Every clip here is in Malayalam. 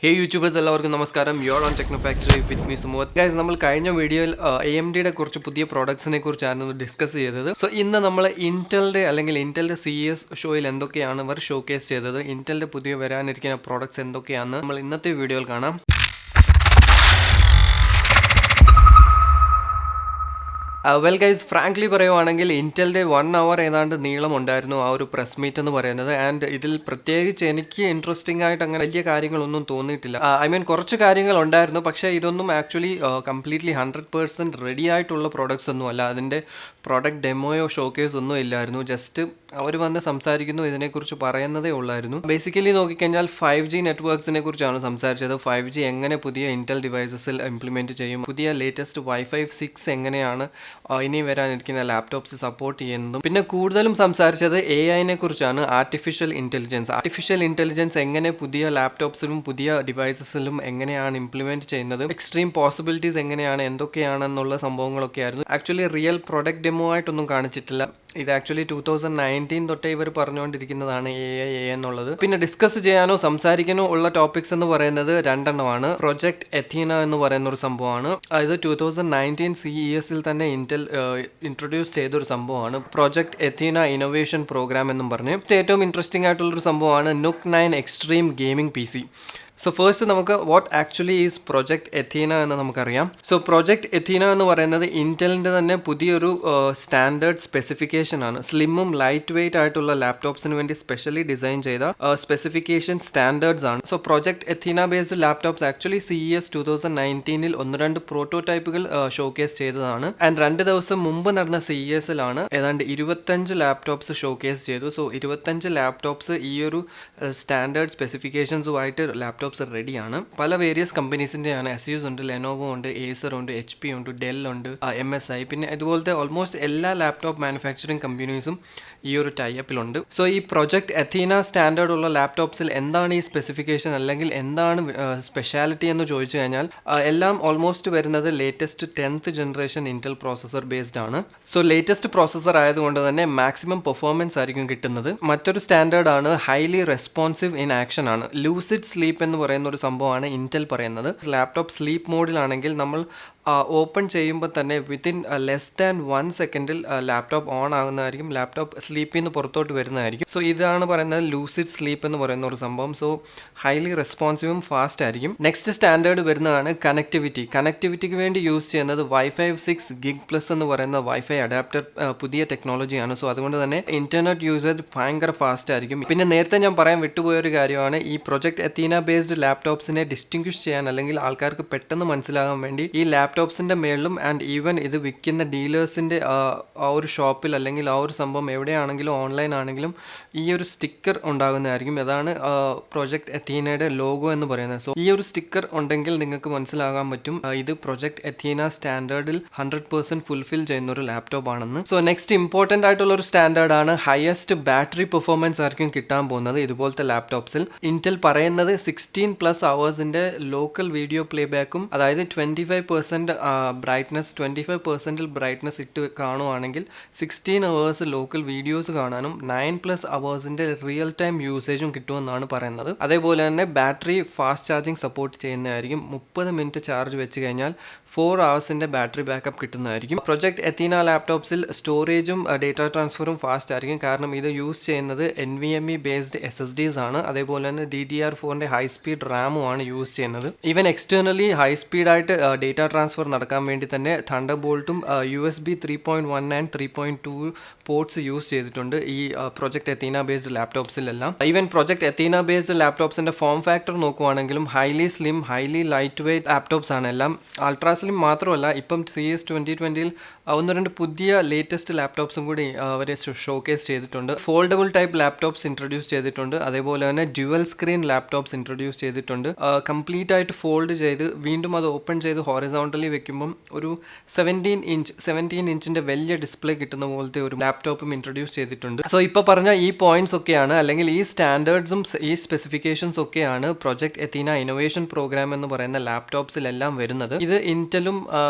Hey YouTubers, എല്ലാവർക്കും നമസ്കാരം. You're on techknowfactory with me Sumut. Guys, നമ്മൾ കഴിഞ്ഞ വീഡിയോയിൽ AMDയുടെ കുറച്ച് പുതിയ പ്രോഡക്ട്സിനെ കുറിച്ചാണ് ഡിസ്കസ് ചെയ്തത്. സോ ഇന്ന് നമ്മൾ ഇന്റലിന്റെ അല്ലെങ്കിൽ ഇന്റലിന്റെ CES ഷോയിൽ എന്തൊക്കെയാണ് അവർ ഷോക്കേസ് ചെയ്തത്, ഇന്റലിന്റെ പുതിയ വരാനിരിക്കുന്ന പ്രോഡക്ട്സ് എന്തൊക്കെയാണെന്ന് നമ്മൾ ഇന്നത്തെ വീഡിയോയിൽ കാണാം. വെൽ ഗൈസ്, ഫ്രാങ്ക്ലി പറയുവാണെങ്കിൽ ഇന്റലിൻ്റെ 1 hour ഏതാണ്ട് നീളം ഉണ്ടായിരുന്നു ആ ഒരു പ്രസ് മീറ്റ് എന്ന് പറയുന്നത്. ആൻഡ് ഇതിൽ പ്രത്യേകിച്ച് എനിക്ക് ഇൻട്രസ്റ്റിംഗ് ആയിട്ട് അങ്ങനെ വലിയ കാര്യങ്ങളൊന്നും തോന്നിയിട്ടില്ല. കുറച്ച് കാര്യങ്ങൾ ഉണ്ടായിരുന്നു, പക്ഷേ ഇതൊന്നും ആക്ച്വലി കംപ്ലീറ്റ്ലി 100% റെഡി ആയിട്ടുള്ള പ്രോഡക്ട്സ് ഒന്നും അല്ല. അതിൻ്റെ പ്രോഡക്റ്റ് ഡെമോയോ ഷോക്കേസ് ഒന്നും ഇല്ലായിരുന്നു. ജസ്റ്റ് അവർ വന്ന് സംസാരിക്കുന്നു, ഇതിനെക്കുറിച്ച് പറയുന്നതേ ഉള്ളായിരുന്നു. ബേസിക്കലി നോക്കിക്കഴിഞ്ഞാൽ 5G നെറ്റ്വർക്ക്സിനെ കുറിച്ചാണ് സംസാരിച്ചത്. 5G എങ്ങനെ പുതിയ ഇന്റൽ ഡിവൈസസിൽ ഇംപ്ലിമെൻറ്റ് ചെയ്യും, പുതിയ ലേറ്റസ്റ്റ് Wi-Fi 6 എങ്ങനെയാണ് ഇനി വരാനിരിക്കുന്ന ലാപ്ടോപ്സ് സപ്പോർട്ട് ചെയ്യുന്നതും. പിന്നെ കൂടുതലും സംസാരിച്ചത് AI കുറിച്ചാണ്. ആർട്ടിഫിഷ്യൽ ഇൻ്റലിജൻസ് എങ്ങനെ പുതിയ ലാപ്ടോപ്സിലും പുതിയ ഡിവൈസസിലും എങ്ങനെയാണ് ഇംപ്ലിമെൻറ്റ് ചെയ്യുന്നത്, എക്സ്ട്രീം പോസിബിലിറ്റീസ് എങ്ങനെയാണ്, എന്തൊക്കെയാണെന്നുള്ള സംഭവങ്ങളൊക്കെ ആയിരുന്നു. ആക്ച്വലി റിയൽ പ്രൊഡക്റ്റ് ഡെമോ ആയിട്ടൊന്നും കാണിച്ചിട്ടില്ല. ഇത് ആക്ച്വലി 2019 തൊട്ടേ ഇവർ പറഞ്ഞുകൊണ്ടിരിക്കുന്നതാണ് AI എന്നുള്ളത്. പിന്നെ ഡിസ്കസ് ചെയ്യാനോ സംസാരിക്കാനോ ഉള്ള ടോപ്പിക്സ് എന്ന് പറയുന്നത് 2 എണ്ണമാണ്. പ്രൊജക്ട് എത്തീന എന്ന് പറയുന്ന ഒരു സംഭവമാണ്. ഇത് 2019 CESൽ തന്നെ ഇന്റൽ ഇൻട്രൊഡ്യൂസ് ചെയ്തൊരു സംഭവമാണ്. പ്രൊജക്ട് എത്തീന ഇന്നോവേഷൻ പ്രോഗ്രാം എന്നും പറഞ്ഞ് ഏറ്റവും ഇൻട്രസ്റ്റിംഗ് ആയിട്ടുള്ളൊരു സംഭവമാണ് NUC 9 extreme gaming PC. So first നമുക്ക് വാട്ട് ആക്ച്വലി ഈസ് പ്രൊജക്ട് എത്തീന എന്ന് നമുക്കറിയാം. സോ പ്രൊജക്ട് എത്തീന എന്ന് പറയുന്നത് ഇന്റലിൻ്റെ തന്നെ പുതിയൊരു സ്റ്റാൻഡേർഡ് സ്പെസിഫിക്കേഷൻ ആണ്. സ്ലിമ്മും ലൈറ്റ് വെയിറ്റ് ആയിട്ടുള്ള ലാപ്ടോപ്സിന് വേണ്ടി സ്പെഷ്യലി ഡിസൈൻ ചെയ്ത സ്പെസിഫിക്കേഷൻ സ്റ്റാൻഡേർഡ്സ് ആണ്. So project Athena based laptops actually CES 2019 1-2 പ്രോട്ടോടൈപ്പുകൾ ഷോക്കേസ് ചെയ്തതാണ്. ആൻഡ് 2 ദിവസം മുമ്പ് നടന്ന CESലാണ് ഏതാണ്ട് 25 ലാപ്ടോപ്സ് ഷോക്കേസ് ചെയ്തു. സോ 25 ലാപ്ടോപ്സ് ഈ ഒരു സ്റ്റാൻഡേർഡ് സ്പെസിഫിക്കേഷൻസുമായിട്ട് ലാപ്ടോപ്പ് റെഡിയാണ്. പല വേരിയസ് കമ്പനീസിൻ്റെയാണ്. ASUS ഉണ്ട്, ലെനോവോ ഉണ്ട്, ഏസർ ഉണ്ട്, HP ഉണ്ട്, ഡെൽ ഉണ്ട്, MSI, പിന്നെ ഇതുപോലത്തെ ഓൾമോസ്റ്റ് എല്ലാ ലാപ്ടോപ്പ് മാനുഫാക്ചറിങ് കമ്പനീസും ഈ ഒരു ടൈപ്പിലുണ്ട്. സോ ഈ പ്രൊജക്ട് എത്തീന സ്റ്റാൻഡേർഡ് ഉള്ള ലാപ്ടോപ്സിൽ എന്താണ് ഈ സ്പെസിഫിക്കേഷൻ അല്ലെങ്കിൽ എന്താണ് സ്പെഷ്യാലിറ്റി എന്ന് ചോദിച്ചു കഴിഞ്ഞാൽ എല്ലാം ഓൾമോസ്റ്റ് വരുന്നത് latest 10th generation Intel processor based ആണ്. സോ ലേറ്റസ്റ്റ് പ്രോസസർ ആയതുകൊണ്ട് തന്നെ മാക്സിമം പെർഫോമൻസ് ആയിരിക്കും കിട്ടുന്നത്. മറ്റൊരു സ്റ്റാൻഡേർഡ് ആണ് ഹൈലി റെസ്പോൺസീവ് ഇൻ ആക്ഷൻ ആണ്. ലൂസിഡ് സ്ലീപ്പ് എന്ന് പറയുന്ന ഒരു സംഭവമാണ് ഇന്റൽ പറയുന്നത്. ലാപ്ടോപ്പ് സ്ലീപ്പ് മോഡിലാണെങ്കിൽ നമ്മൾ ഓപ്പൺ ചെയ്യുമ്പോൾ തന്നെ വിത്തിൻ ലെസ് ദാൻ 1 സെക്കൻഡിൽ ലാപ്ടോപ്പ് ഓൺ ആകുന്നതായിരിക്കും, ലാപ്ടോപ്പ് സ്ലീപ്പിൽ നിന്ന് പുറത്തോട്ട് വരുന്നതായിരിക്കും. സോ ഇതാണ് പറയുന്നത് ലൂസിഡ് സ്ലീപ്പ് എന്ന് പറയുന്ന ഒരു സംഭവം. സോ ഹൈലി റെസ്പോൺസീവും ഫാസ്റ്റ് ആയിരിക്കും. നെക്സ്റ്റ് സ്റ്റാൻഡേർഡ് വരുന്നതാണ് കണക്ടിവിറ്റിക്ക് വേണ്ടി യൂസ് ചെയ്യുന്നത് Wi-Fi 6 Gig+ എന്ന് പറയുന്ന Wi-Fi അഡാപ്റ്റർ പുതിയ ടെക്നോളജിയാണ്. സോ അതുകൊണ്ട് തന്നെ ഇന്റർനെറ്റ് യൂസേജ് ഭയങ്കര ഫാസ്റ്റ് ആയിരിക്കും. പിന്നെ നേരത്തെ ഞാൻ പറയാൻ വിട്ടുപോയൊരു കാര്യമാണ്, ഈ പ്രൊജക്ട് എത്തീന ബേസ്ഡ് ലാപ്ടോപ്സിനെ ഡിസ്റ്റിങ്ക്വിഷ് ചെയ്യാൻ അല്ലെങ്കിൽ ആൾക്കാർക്ക് പെട്ടെന്ന് മനസ്സിലാകാൻ വേണ്ടി ഈ ലാപ്ടോപ്സിൻ്റെ മേളിലും ആൻഡ് ഈവൻ ഇത് വിൽക്കുന്ന ഡീലേഴ്സിൻ്റെ ആ ഒരു ഷോപ്പിൽ അല്ലെങ്കിൽ ആ ഒരു സംഭവം എവിടെയാണെങ്കിലും ഓൺലൈൻ ആണെങ്കിലും ഈ ഒരു സ്റ്റിക്കർ ഉണ്ടാകുന്നതായിരിക്കും. അതാണ് പ്രൊജക്ട് എത്തീനയുടെ ലോഗോ എന്ന് പറയുന്നത്. സോ ഈ ഒരു സ്റ്റിക്കർ ഉണ്ടെങ്കിൽ നിങ്ങൾക്ക് മനസ്സിലാകാൻ പറ്റും ഇത് പ്രൊജക്ട് എത്തീന സ്റ്റാൻഡേർഡിൽ 100% ഫുൾഫിൽ ചെയ്യുന്ന ഒരു ലാപ്ടോപ്പ് ആണെന്ന്. സോ നെക്സ്റ്റ് ഇമ്പോർട്ടൻ്റ് ആയിട്ടുള്ള ഒരു സ്റ്റാൻഡേർഡ് ആണ് ഹയസ്റ്റ് ബാറ്ററി പെർഫോമൻസ് ആയിരിക്കും കിട്ടാൻ പോകുന്നത് ഇതുപോലത്തെ ലാപ്ടോപ്സിൽ. ഇന്റൽ പറയുന്നത് 16+ hours ലോക്കൽ വീഡിയോ പ്ലേ ബാക്കും, അതായത് 25% ബ്രൈറ്റ്നസ് 25% ബ്രൈറ്റ്നസ് ഇട്ട് കാണുവാണെങ്കിൽ 16 hours ലോക്കൽ വീഡിയോസ് കാണാനും 9+ hours റിയൽ ടൈം യൂസേജും കിട്ടുമെന്നാണ് പറയുന്നത്. അതേപോലെ തന്നെ ബാറ്ററി ഫാസ്റ്റ് ചാർജിങ് സപ്പോർട്ട് ചെയ്യുന്നതായിരിക്കും. 30 മിനിറ്റ് ചാർജ് വെച്ച് കഴിഞ്ഞാൽ 4 hours ബാറ്ററി ബാക്കപ്പ് കിട്ടുന്നതായിരിക്കും. പ്രൊജക്ട് എത്തീന ലാപ്ടോപ്സിൽ സ്റ്റോറേജും ഡേറ്റ ട്രാൻസ്ഫറും ഫാസ്റ്റ് ആയിരിക്കും. കാരണം ഇത് യൂസ് ചെയ്യുന്നത് NVMe ബേസ്ഡ് SSDs ആണ്. അതേപോലെ തന്നെ DDR4 ഹൈ സ്പീഡ് റാമും ആണ് യൂസ് ചെയ്യുന്നത്. ഈവൻ എക്സ്റ്റേർണലി ഹൈ സ്പീഡായിട്ട് ഡേറ്റ ട്രാൻസ്ഫർ നടക്കാൻ വേണ്ടി തന്നെ തണ്ടർബോൾട്ടും USB 3.1 ആൻഡ് 3.2 പോർട്സ് യൂസ് ചെയ്തിട്ടുണ്ട് ഈ പ്രൊജക്ട് എത്തീന ബേസ്ഡ് ലാപ്ടോപ്സിലെല്ലാം. ഈവൻ പ്രൊജക്ട് എത്തീന ബേസ്ഡ് ലാപ്ടോപ്സിന്റെ ഫോം ഫാക്ടർ നോക്കുവാണെങ്കിലും highly slim, highly light weight laptops ആണ് എല്ലാം. അൾട്രാ സ്ലിം മാത്രമല്ല, ഇപ്പം CES 2020 1-2 പുതിയ ലേറ്റസ്റ്റ് ലാപ്ടോപ്സും കൂടി അവർ ഷോക്കേസ് ചെയ്തിട്ടുണ്ട്. ഫോൾഡബിൾ ടൈപ്പ് ലാപ്ടോപ്സ് ഇൻട്രൊഡ്യൂസ് ചെയ്തിട്ടുണ്ട്. അതേപോലെ തന്നെ ഡ്യുവൽ സ്ക്രീൻ ലാപ്ടോപ്സ് ഇൻട്രൊഡ്യൂസ് ചെയ്തിട്ടുണ്ട്. കംപ്ലീറ്റ് ആയിട്ട് ഫോൾഡ് ചെയ്ത് വീണ്ടും അത് ഓപ്പൺ ചെയ്ത് ഹൊറിസോണ്ടലി വെക്കുമ്പം ഒരു 17 ഇഞ്ചിന്റെ വലിയ ഡിസ്പ്ലേ കിട്ടുന്ന പോലത്തെ ഒരു ലാപ്ടോപ്പും ഇൻട്രൊഡ്യൂസ് ചെയ്തിട്ടുണ്ട്. സോ ഇപ്പോൾ പറഞ്ഞ ഈ പോയിന്റ്സ് ഒക്കെയാണ് അല്ലെങ്കിൽ ഈ സ്റ്റാൻഡേർഡ്സും ഈ സ്പെസിഫിക്കേഷൻസ് ഒക്കെയാണ് പ്രൊജക്ട് എത്തീന ഇന്നോവേഷൻ പ്രോഗ്രാം എന്ന് പറയുന്ന ലാപ്ടോപ്സിലെല്ലാം വരുന്നത്. ഇത് ഇന്റലും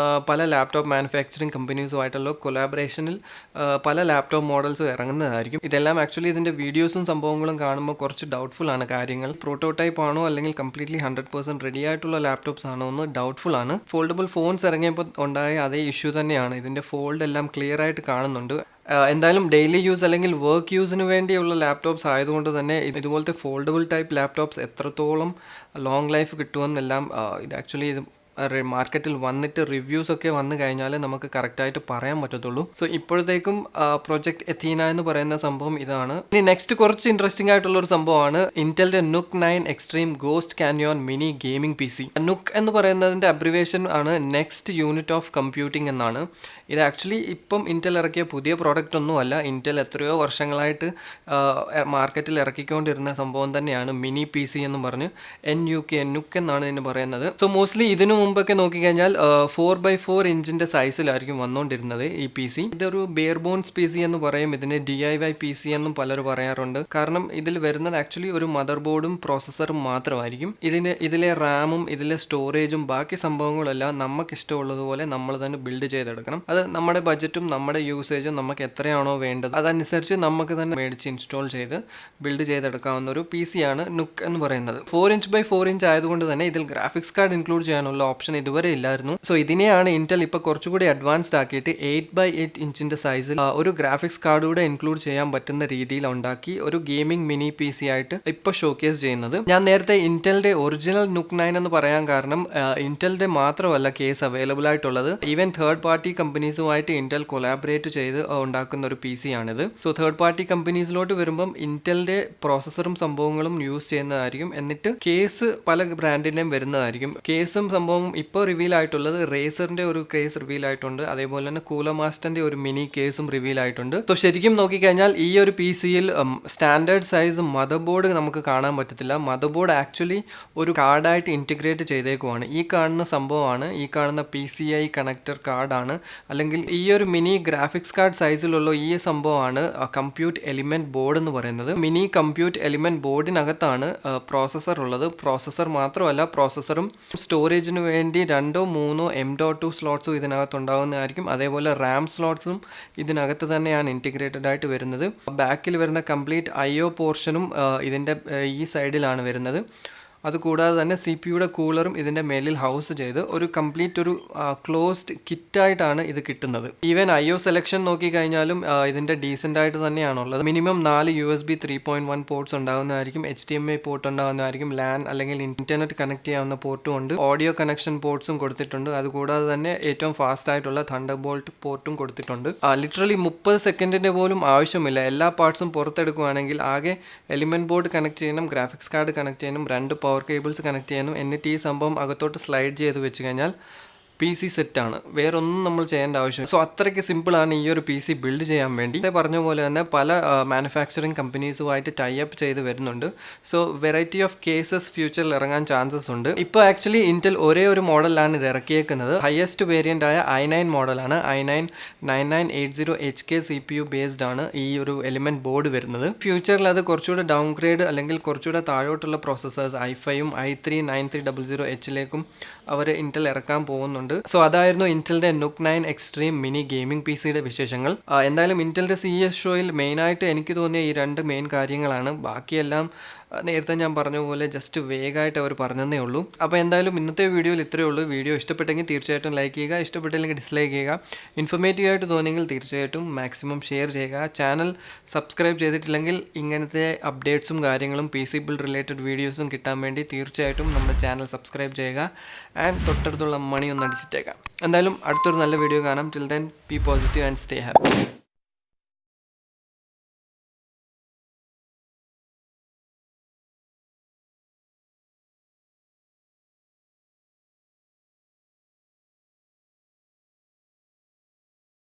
പല ലാപ്ടോപ്പ് മാനുഫാക്ചറിങ് കമ്പനീസ് കമ്പനീസുമായിട്ടുള്ള കൊലാബറേഷനിൽ പല ലാപ്ടോപ്പ് മോഡൽസ് ഇറങ്ങുന്നതായിരിക്കും. ഇതെല്ലാം ആക്ച്വലി ഇതിൻ്റെ വീഡിയോസും സംഭവങ്ങളും കാണുമ്പോൾ കുറച്ച് ഡൗട്ട്ഫുൾ ആണ് കാര്യങ്ങൾ. പ്രോട്ടോടൈപ്പ് ആണോ അല്ലെങ്കിൽ കംപ്ലീറ്റ്ലി 100% റെഡി ആയിട്ടുള്ള ലാപ്ടോപ്സ് ആണോ എന്ന് ഡൗട്ട്ഫുൾ ആണ്. ഫോൾഡബിൾ ഫോൺസ് ഇറങ്ങിയപ്പോൾ ഉണ്ടായ അതേ ഇഷ്യൂ തന്നെയാണ്. ഇതിൻ്റെ ഫോൾഡ് എല്ലാം ക്ലിയർ ആയിട്ട് കാണുന്നുണ്ട്. എന്തായാലും ഡെയിലി യൂസ് അല്ലെങ്കിൽ വർക്ക് യൂസിന് വേണ്ടിയുള്ള ലാപ്ടോപ്സ് ആയതുകൊണ്ട് തന്നെ ഇതുപോലത്തെ ഫോൾഡബിൾ ടൈപ്പ് ലാപ്ടോപ്സ് എത്രത്തോളം ലോങ് ലൈഫ് കിട്ടുമെന്നെല്ലാം ഇത് ആക്ച്വലി മാർക്കറ്റിൽ വന്നിട്ട് റിവ്യൂസ് ഒക്കെ വന്നു കഴിഞ്ഞാൽ നമുക്ക് കറക്റ്റായിട്ട് പറയാൻ പറ്റത്തുള്ളൂ. സോ ഇപ്പോഴത്തേക്കും പ്രൊജക്ട് എത്തീന എന്ന് പറയുന്ന സംഭവം ഇതാണ്. ഇനി നെക്സ്റ്റ് കുറച്ച് ഇൻട്രസ്റ്റിംഗ് ആയിട്ടുള്ള ഒരു സംഭവമാണ് ഇന്റലിന്റെ NUC 9 extreme ghost canyon mini gaming PC. NUC എന്ന് പറയുന്നതിന്റെ അബ്രിവേഷൻ ആണ് നെക്സ്റ്റ് യൂണിറ്റ് ഓഫ് കമ്പ്യൂട്ടിംഗ് എന്നാണ്. ഇത് ആക്ച്വലി ഇപ്പം ഇന്റൽ ഇറക്കിയ പുതിയ പ്രോഡക്റ്റ് ഒന്നുമല്ല. ഇന്റൽ എത്രയോ വർഷങ്ങളായിട്ട് മാർക്കറ്റിൽ ഇറക്കിക്കൊണ്ടിരുന്ന സംഭവം തന്നെയാണ് മിനി PC എന്ന് പറഞ്ഞ് NUC എന്നാണ് ഇതിന് പറയുന്നത്. സോ മോസ്റ്റ്ലി ഇതിനു മുമ്പൊക്കെ നോക്കിക്കഴിഞ്ഞാൽ 4x4 ഇഞ്ചിന്റെ സൈസിലായിരിക്കും വന്നുകൊണ്ടിരുന്നത് ഈ PC. ഇതൊരു ബെയർ ബോൺസ് PC എന്ന് പറയും. ഇതിനെ DIY PC എന്നും പലരും പറയാറുണ്ട്. കാരണം ഇതിൽ വരുന്നത് ആക്ച്വലി ഒരു മദർ ബോർഡും പ്രോസസ്സറും മാത്രമായിരിക്കും. ഇതിലെ റാമും ഇതിലെ സ്റ്റോറേജും ബാക്കി സംഭവങ്ങളെല്ലാം നമുക്ക് ഇഷ്ടമുള്ളതുപോലെ നമ്മൾ തന്നെ ബിൽഡ് ചെയ്തെടുക്കണം. അത് നമ്മുടെ ബഡ്ജറ്റും നമ്മുടെ യൂസേജും നമുക്ക് എത്രയാണോ വേണ്ടത് അതനുസരിച്ച് നമുക്ക് തന്നെ മേടിച്ച് ഇൻസ്റ്റാൾ ചെയ്ത് ബിൽഡ് ചെയ്തെടുക്കാവുന്ന ഒരു PC ആണ് NUC എന്ന് പറയുന്നത്. 4" x 4" ആയതുകൊണ്ട് തന്നെ ഇതിൽ ഗ്രാഫിക്സ് കാർഡ് ഇൻക്ലൂഡ് ചെയ്യാനുള്ള ഓപ്ഷൻ ഇതുവരെ ഇല്ലായിരുന്നു. സോ ഇതിനെയാണ് ഇന്റൽ ഇപ്പോൾ കുറച്ചുകൂടി അഡ്വാൻസ്ഡ് ആക്കിയിട്ട് 8x8 ഇഞ്ചിന്റെ സൈസിൽ ഒരു ഗ്രാഫിക്സ് കാർഡ് കൂടെ ഇൻക്ലൂഡ് ചെയ്യാൻ പറ്റുന്ന രീതിയിൽ ഉണ്ടാക്കി ഒരു ഗെയിമിംഗ് മിനി PC ആയിട്ട് ഇപ്പോൾ ഷോക്കേസ് ചെയ്യുന്നത്. ഞാൻ നേരത്തെ ഇന്റലിന്റെ ഒറിജിനൽ NUC 9 എന്ന് പറയാൻ കാരണം ഇന്റലിന്റെ മാത്രമല്ല കേസ് അവൈലബിൾ ആയിട്ടുള്ളത്. ഈവൻ തേർഡ് പാർട്ടി കമ്പനീസുമായിട്ട് ഇന്റൽ കൊലാബറേറ്റ് ചെയ്ത് ഉണ്ടാക്കുന്ന ഒരു PC ആണിത്. സോ തേർഡ് പാർട്ടി കമ്പനീസിലോട്ട് വരുമ്പം ഇന്റലിന്റെ പ്രോസസ്സറും സംഭവങ്ങളും യൂസ് ചെയ്യുന്നതായിരിക്കും. എന്നിട്ട് കേസ് പല ബ്രാൻഡിന്റെയും വരുന്നതായിരിക്കും. കേസും സംഭവം ഇപ്പോൾ റിവീൽ ആയിട്ടുള്ളത് റേസറിന്റെ ഒരു കേസ് റിവീൽ ആയിട്ടുണ്ട്. അതേപോലെ തന്നെ കൂളമാസ്റ്ററിന്റെ ഒരു മിനി കേസും റിവീൽ ആയിട്ടുണ്ട്. സോ ശരിക്കും നോക്കിക്കഴിഞ്ഞാൽ ഈ ഒരു PCയിൽ സ്റ്റാൻഡേർഡ് സൈസ് മദർ ബോർഡ് നമുക്ക് കാണാൻ പറ്റത്തില്ല. മദർ ബോർഡ് ആക്ച്വലി ഒരു കാർഡായിട്ട് ഇൻറ്റിഗ്രേറ്റ് ചെയ്തേക്കുവാണ്. ഈ കാണുന്ന സംഭവമാണ് ഈ കാണുന്ന PCI കണക്ടർ കാർഡാണ്. അല്ലെങ്കിൽ ഈ ഒരു മിനി ഗ്രാഫിക്സ് കാർഡ് സൈസിലുള്ള ഈ സംഭവമാണ് കമ്പ്യൂട്ട് എലിമെന്റ് ബോർഡ് എന്ന് പറയുന്നത്. മിനി കമ്പ്യൂട്ട് എലിമെന്റ് ബോർഡിനകത്താണ് പ്രോസസ്സർ ഉള്ളത്. പ്രോസസ്സർ മാത്രമല്ല പ്രോസസ്സറും സ്റ്റോറേജിന് വേണ്ടി 2-3 M.2 സ്ലോട്ട്സും ഇതിനകത്ത് ഉണ്ടാകുന്നതായിരിക്കും. അതേപോലെ റാം സ്ലോട്ട്സും ഇതിനകത്ത് തന്നെയാണ് ഇൻറ്റിഗ്രേറ്റഡ് ആയിട്ട് വരുന്നത്. ബാക്കിൽ വരുന്ന കംപ്ലീറ്റ് IO പോർഷനും ഇതിൻ്റെ ഈ സൈഡിലാണ് വരുന്നത്. അതുകൂടാതെ തന്നെ CPU കൂളറും ഇതിൻ്റെ മേലിൽ ഹൗസ് ചെയ്ത് ഒരു കംപ്ലീറ്റ് ഒരു ക്ലോസ്ഡ് കിറ്റായിട്ടാണ് ഇത് കിട്ടുന്നത്. ഈവൻ IO സെലക്ഷൻ നോക്കിക്കഴിഞ്ഞാലും ഇതിൻ്റെ ഡീസൻ്റ് ആയിട്ട് തന്നെയാണുള്ളത്. മിനിമം 4 USB 3.1 പോർട്ട്സ് ഉണ്ടാകുന്നതായിരിക്കും. HDMI പോർട്ട് ഉണ്ടാകുന്നതായിരിക്കും. LAN അല്ലെങ്കിൽ ഇന്റർനെറ്റ് കണക്ട് ചെയ്യാവുന്ന പോർട്ടും ഉണ്ട്. ഓഡിയോ കണക്ഷൻ പോർട്ട്സും കൊടുത്തിട്ടുണ്ട്. അതുകൂടാതെ തന്നെ ഏറ്റവും ഫാസ്റ്റ് ആയിട്ടുള്ള തണ്ടർബോൾട്ട് പോർട്ടും കൊടുത്തിട്ടുണ്ട്. ലിറ്ററലി 30 സെക്കൻഡിൻ്റെ പോലും ആവശ്യമില്ല. എല്ലാ പാർട്സും പുറത്തെടുക്കുകയാണെങ്കിൽ ആകെ എലിമെന്റ് ബോർഡ് കണക്ട് ചെയ്യണം, ഗ്രാഫിക്സ് കാർഡ് കണക്ട് ചെയ്യണം, 2 പവർ കേബിൾസ് കണക്ട് ചെയ്യാനും എന്നിട്ട് ഈ സംഭവം അകത്തോട്ട് സ്ലൈഡ് ചെയ്ത് വെച്ച് കഴിഞ്ഞാൽ PC സെറ്റാണ്. വേറൊന്നും നമ്മൾ ചെയ്യേണ്ട ആവശ്യമില്ല. സോ അത്രയ്ക്ക് സിമ്പിളാണ് ഈ ഒരു PC ബിൽഡ് ചെയ്യാൻ വേണ്ടി. പറഞ്ഞ പോലെ തന്നെ പല മാനുഫാക്ചറിങ് കമ്പനീസുമായിട്ട് ടൈ അപ്പ് ചെയ്ത് വരുന്നുണ്ട്. സോ വെറൈറ്റി ഓഫ് കേസസ് ഫ്യൂച്ചറിൽ ഇറങ്ങാൻ ചാൻസസ് ഉണ്ട്. ഇപ്പോൾ ആക്ച്വലി ഇന്റൽ ഒരേ ഒരു മോഡലാണ് ഇത് ഇറക്കിയേക്കുന്നത്. ഹയസ്റ്റ് വേരിയൻ്റ് ആയ i9 മോഡലാണ്. i9-9980HK CPU ബേസ്ഡ് ആണ് ഈ ഒരു എലിമെന്റ് ബോർഡ് വരുന്നത്. ഫ്യൂച്ചറിൽ അത് കുറച്ചുകൂടെ ഡൗൺഗ്രേഡ് അല്ലെങ്കിൽ കുറച്ചുകൂടെ താഴോട്ടുള്ള പ്രോസസ്സേഴ്സ് i5ഉം i3-9300Hലേക്കും അവർ ഇന്റൽ ഇറക്കാൻ പോകുന്നുണ്ട്. സോ അതായിരുന്നു ഇന്റലിന്റെ NUC 9 എക്സ്ട്രീം മിനി ഗെയിമിംഗ് PCയുടെ വിശേഷങ്ങൾ. എന്തായാലും ഇന്റലിന്റെ CES ഷോയിൽ മെയിനായിട്ട് എനിക്ക് തോന്നിയ ഈ 2 മെയിൻ കാര്യങ്ങളാണ്. ബാക്കിയെല്ലാം നേരത്തെ ഞാൻ പറഞ്ഞ പോലെ ജസ്റ്റ് വേഗമായിട്ട് അവർ പറഞ്ഞതേ ഉള്ളൂ. അപ്പോൾ എന്തായാലും ഇന്നത്തെ വീഡിയോയിൽ ഇത്രയേ ഉള്ളൂ. വീഡിയോ ഇഷ്ടപ്പെട്ടെങ്കിൽ തീർച്ചയായിട്ടും ലൈക്ക് ചെയ്യുക, ഇഷ്ടപ്പെട്ടില്ലെങ്കിൽ ഡിസ്ലൈക്ക് ചെയ്യുക. ഇൻഫോർമേറ്റീവ് ആയിട്ട് തോന്നിയെങ്കിൽ തീർച്ചയായിട്ടും മാക്സിമം ഷെയർ ചെയ്യുക. ചാനൽ സബ്സ്ക്രൈബ് ചെയ്തിട്ടില്ലെങ്കിൽ ഇങ്ങനത്തെ അപ്ഡേറ്റ്സും കാര്യങ്ങളും PC ബിൽഡ് റിലേറ്റഡ് വീഡിയോസും കിട്ടാൻ വേണ്ടി തീർച്ചയായിട്ടും നമ്മുടെ ചാനൽ സബ്സ്ക്രൈബ് ചെയ്യുക. ആൻഡ് തൊട്ടടുത്തുള്ള മണി ഒന്ന് അടിച്ചിട്ടേക്കാം. എന്തായാലും അടുത്തൊരു നല്ല വീഡിയോ കാണാം. Till then B positive and stay happy.